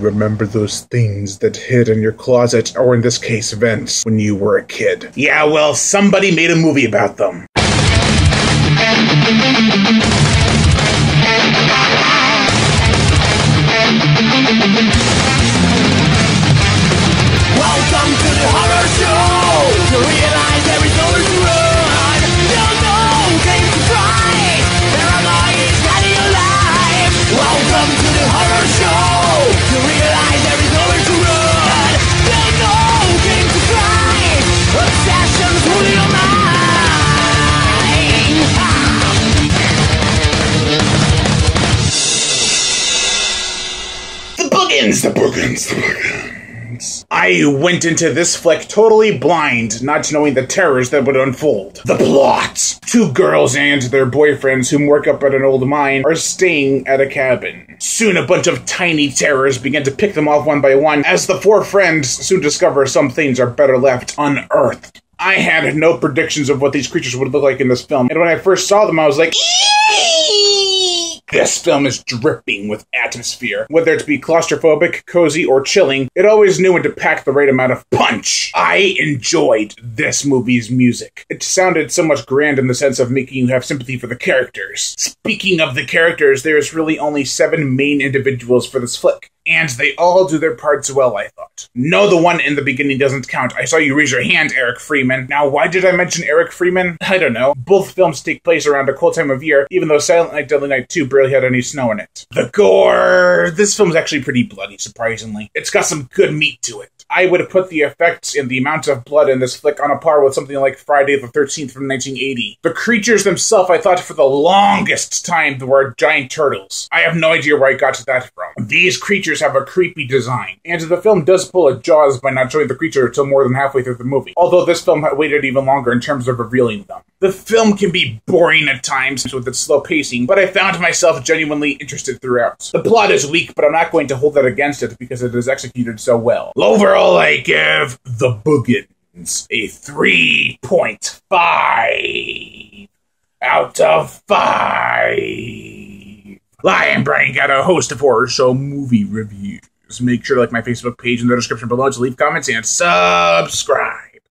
remember those things that hid in your closet, or in this case, vents, when you were a kid. Yeah, well, somebody made a movie about them. Welcome to the horror show. You realize there is nowhere to run. There's no game to try. Paranoia is hiding alive. Welcome to the horror show. You realize there is nowhere to run. There's no game to try. Obsessions rule your mind. The Boogens! The Boogens! The Boogens! I went into this flick totally blind, not knowing the terrors that would unfold. The plot! Two girls and their boyfriends who work up at an old mine are staying at a cabin. Soon a bunch of tiny terrors begin to pick them off one by one, as the four friends soon discover some things are better left unearthed. I had no predictions of what these creatures would look like in this film, and when I first saw them I was like, this film is dripping with atmosphere. Whether it be claustrophobic, cozy, or chilling, it always knew when to pack the right amount of punch. I enjoyed this movie's music. It sounded so much grand in the sense of making you have sympathy for the characters. Speaking of the characters, there's really only 7 main individuals for this flick. And they all do their parts well, I thought. No, the one in the beginning doesn't count. I saw you raise your hand, Eric Freeman. Now, why did I mention Eric Freeman? I don't know. Both films take place around a cold time of year, even though Silent Night, Deadly Night 2 barely had any snow in it. The gore! This film's actually pretty bloody, surprisingly. It's got some good meat to it. I would have put the effects and the amount of blood in this flick on a par with something like Friday the 13th from 1980. The creatures themselves, I thought for the longest time, were giant turtles. I have no idea where I got that from. These creatures have a creepy design, and the film does pull a Jaws by not showing the creature until more than halfway through the movie, although this film waited even longer in terms of revealing them. The film can be boring at times with its slow pacing, but I found myself genuinely interested throughout. The plot is weak, but I'm not going to hold that against it because it is executed so well. Overall, I give The Boogens a 3.5 out of 5. I am Brian Gatto, host of Horror Show Movie Reviews. Make sure to like my Facebook page in the description below to leave comments and subscribe.